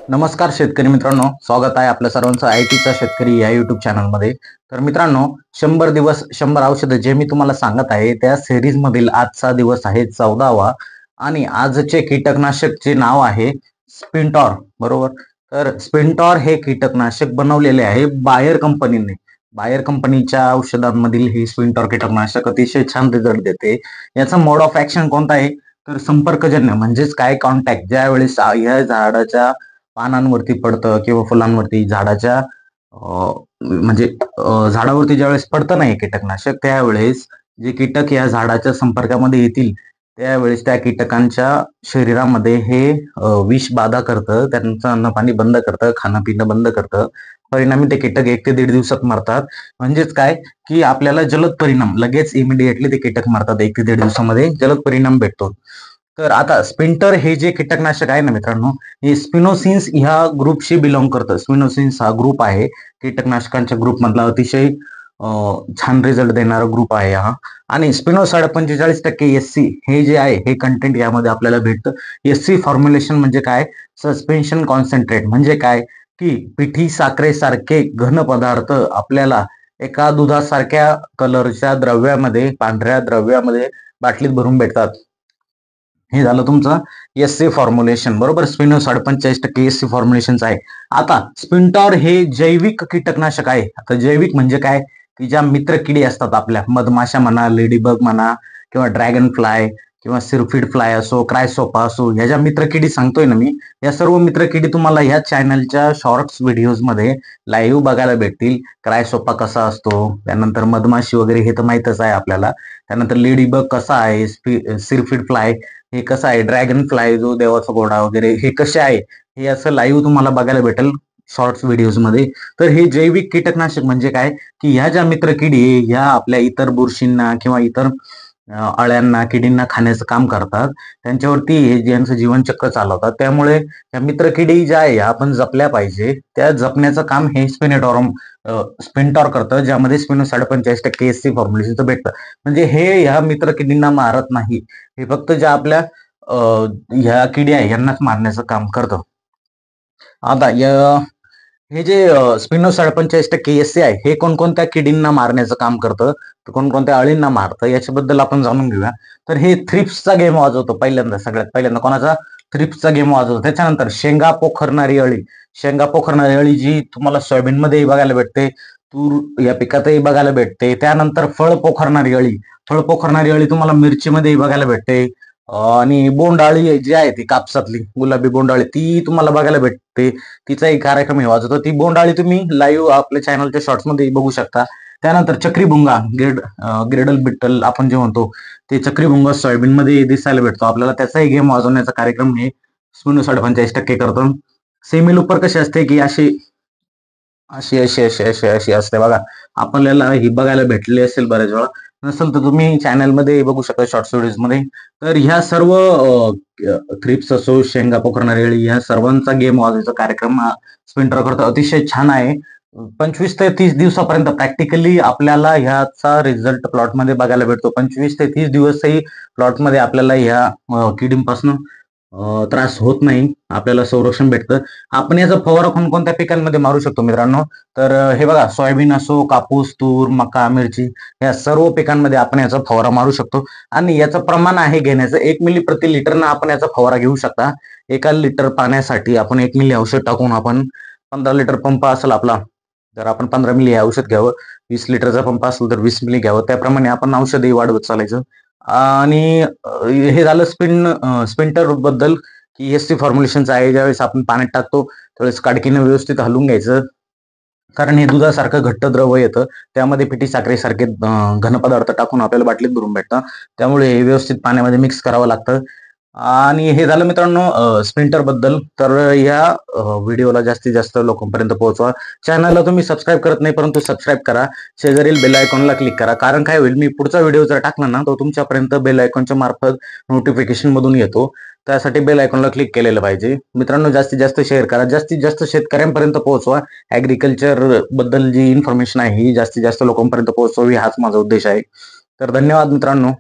नमस्कार शेतकरी मित्रांनो, स्वागत आहे आपल्या सर्वांचं आयटीचा शेतकरी या युट्यूब चॅनलमध्ये. तर मित्रांनो, 100 दिवस 100 औषधं जे मी तुम्हाला सांगत आहे त्या सिरीज मधील आजचा दिवस आहे 14वा आणि आजचे कीटकनाशकचे नाव आहे स्पिनटॉर. बरोबर. तर स्पिनटॉर हे कीटकनाशक बनवलेले आहे बायर कंपनीने. बायर कंपनीच्या औषधांमधील हे स्पिनटॉर कीटकनाशक अतिशय छान रिझल्ट देते. याचा मोड ऑफ ऍक्शन कोणता आहे? तर संपर्कजन्य म्हणजेच काय, कॉन्टॅक्ट ज्यावेळेस या झाडाच्या पानांवरती पडतं किंवा फुलांवरती झाडाच्या झाडावरती ज्यावेळेस पडतं नाही कीटकनाशक, त्यावेळेस जे कीटक या झाडाच्या संपर्कामध्ये येतील त्यावेळेस त्या कीटकांच्या शरीरामध्ये हे विष बाधा करतं, त्यांचं अन्न पाणी बंद करतं, खाणं पिणं बंद करतं. परिणामी ते कीटक 1 ते 1.5 दिवसात मरतात. म्हणजेच काय, की आपल्याला जलद परिणाम लगेच इमिडिएटली ते कीटक मरतात. 1 ते 1.5 दिवसामध्ये जलद परिणाम भेटतो. तर आता स्पिंटर हे जे कीटकनाशक आहे ना मित्रांनो, हे स्पिनोसिन्स ह्या ग्रुपशी बिलॉंग करतं. स्पिनोसिन्स हा ग्रुप आहे कीटकनाशकांच्या ग्रुपमधला अतिशय छान रिझल्ट देणारा ग्रुप आहे हा. आणि स्पिनोसाइड 45% SC हे जे आहे हे कंटेंट यामध्ये आपल्याला भेटतं. SC फॉर्म्युलेशन म्हणजे काय? सस्पेन्शन कॉन्सन्ट्रेट म्हणजे काय, की पिठी साखरेसारखे घन पदार्थ आपल्याला एका दुधासारख्या कलरच्या द्रव्यामध्ये, पांढऱ्या द्रव्यामध्ये बाटलीत भरून भेटतात. हे झालं तुमचं SC फॉर्म्युलेशन. बरोबर. स्पिनोसाइड 45% SC फॉर्म्युलेशनच आहे. आता स्पिनटॉर हे जैविक कीटकनाशक आहे. आता जैविक म्हणजे काय, की ज्या मित्र किडी असतात आपल्या, मधमाशा म्हणा, लेडीबग म्हणा किंवा ड्रॅगन फ्लाय किंवा सिरफिड फ्लाय असो, क्रायसोपा असो, ह्या ज्या मित्र किडी सांगतोय ना मी, या सर्व मित्र किडी तुम्हाला ह्या चॅनलच्या शॉर्ट्स व्हिडिओज मध्ये लाईव्ह बघायला भेटतील. क्रायसोपा कसा असतो, त्यानंतर मधमाशी वगैरे हे तर माहितच आहे आपल्याला, त्यानंतर लेडीबग कसा आहे, सिरफिड फ्लाय हे कसं आहे, ड्रॅगन फ्लाय जो देवाचा घोडा वगैरे हे कसे आहे, हे असं लाईव्ह तुम्हाला बघायला भेटेल शॉर्ट्स व्हिडिओज मध्ये. तर हे जैविक कीटकनाशक म्हणजे काय, की ह्या ज्या मित्र किडी ह्या आपल्या इतर बुरशींना किंवा इतर अळ्यांना, किडींना खाण्याचं काम करतात. त्यांच्यावरती हे ज्यांचं जीवनचक्र चालवतात. त्यामुळे त्या मित्र किडी ज्या आहे आपण जपल्या पाहिजे. त्या जपण्याचं काम हे स्पिनटॉर करतं, ज्यामध्ये स्पिनोसाइड 45% SC फॉर्म्युलेशनचं भेटतं. म्हणजे हे ह्या मित्र किडींना मारत नाही, हे फक्त ज्या आपल्या ह्या किडी आहे यांनाच मारण्याचं काम करतं. आता हे जे स्पिनोसाइड 45% SC आहे हे कोणकोणत्या किडींना मारण्याचं काम करतं, तर कोणकोणत्या अळींना मारतं याच्याबद्दल आपण जाणून घेऊया. तर हे थ्रिप्सचा गेम वाजवतो पहिल्यांदा. सगळ्यात पहिल्यांदा कोणाचा? थ्रिप्सचा गेम वाजवतो. त्याच्यानंतर शेंगा पोखरणारी अळी. शेंगा पोखरणारी अळी जी तुम्हाला सोयाबीन मध्येही बघायला भेटते, तूर या पिकातही बघायला भेटते. त्यानंतर फळ पोखरणारी अळी. फळ पोखरणारी अळी तुम्हाला मिरचीमध्येही बघायला भेटते. आणि बोंडाळी जी आहे ती कापसातली गुलाबी बोंडाळी ती तुम्हाला बघायला भेटते. तिचाही कार्यक्रम हे वाजवतो. ती बोंडाळी तुम्ही लाईव्ह आपल्या चॅनलच्या शॉर्ट्स मध्ये बघू शकता. त्यानंतर चक्रीभुंगा, ग्रेडल बिट्टल आपण जे म्हणतो ते चक्रीभुंगा सोयाबीन मध्ये दिसायला भेटतो आपल्याला. त्याचाही गेम वाजवण्याचा कार्यक्रम हे स्पिनोसाइड 45% करतो. सेमी लुपर कशी असते, की अशी अशी अशी अशी अशी अशी असते बघा. आपल्याला ही बघायला भेटली असेल बऱ्याच वेळा. नसेल तर तुम्ही चॅनलमध्ये बघू शकता शॉर्ट्स व्हिडिओज मध्ये. तर ह्या सर्व थ्रिप्स असो, शेंगा पोखरणारी अळी, ह्या सर्वांचा गेम वाजवायचा कार्यक्रम स्पिनटॉर करतो. अतिशय छान आहे. 25 ते 30 दिवसापर्यंत प्रॅक्टिकली आपल्याला ह्याचा रिझल्ट प्लॉटमध्ये बघायला भेटतो. 25 ते 30 दिवसही प्लॉटमध्ये आपल्याला ह्या किडींपासून त्रास होत नाही, आपल्याला संरक्षण भेटतं. आपण याचा फवारा कोणकोणत्या पिकांमध्ये मारू शकतो मित्रांनो? तर हे बघा, सोयाबीन असो, कापूस, तूर, मका, मिरची या सर्व पिकांमध्ये आपण याचा फवारा मारू शकतो. आणि याचं प्रमाण आहे घेण्याचं 1 मिली प्रति लिटरनं आपण याचा फवारा घेऊ शकता. 1 लिटर पाण्यासाठी आपण 1 मिली औषध टाकून आपण 15 लिटर पंप असेल आपला, तर आपण 15 मिली हे औषध घ्यावं. 20 लिटरचा पंप असेल तर 20 मिली घ्यावं. त्याप्रमाणे आपण औषधही वाढवत चालायचं. आणि हे झालं स्पिंटर बद्दल, की SC फॉर्म्युलेशनचं आहे. ज्यावेळेस आपण पाण्यात टाकतो त्यावेळेस काडकीनं व्यवस्थित हलवून घ्यायचं, कारण हे दुधासारखं घट्ट द्रव्य येतं. त्यामध्ये पिठी साखरेसारखे घन पदार्थ टाकून आपल्याला बाटलीत भरून भेटतं. त्यामुळे हे व्यवस्थित पाण्यामध्ये मिक्स करावं लागतं. आणि हे झालं मित्रांनो स्प्रिंटर बद्दल. तर या व्हिडिओला जास्तीत जास्त लोकांपर्यंत पोहोचवा. चॅनलला तुम्ही सबस्क्राईब करत नाही, परंतु सबस्क्राईब करा. शेजारील बेल आयकॉनला क्लिक करा. कारण काय होईल, मी पुढचा व्हिडिओ जर टाकला ना तो तुमच्यापर्यंत बेल आयकॉनच्या मार्फत नोटिफिकेशन मधून येतो. त्यासाठी बेल आयकॉनला क्लिक केलेलं पाहिजे. मित्रांनो, जास्तीत जास्त शेअर करा, जास्तीत जास्त शेतकऱ्यांपर्यंत पोहोचवा. ऍग्रिकल्चर बद्दल जी इन्फॉर्मेशन आहे ही जास्तीत जास्त लोकांपर्यंत पोहोचवावी, हाच माझा उद्देश आहे. तर धन्यवाद मित्रांनो.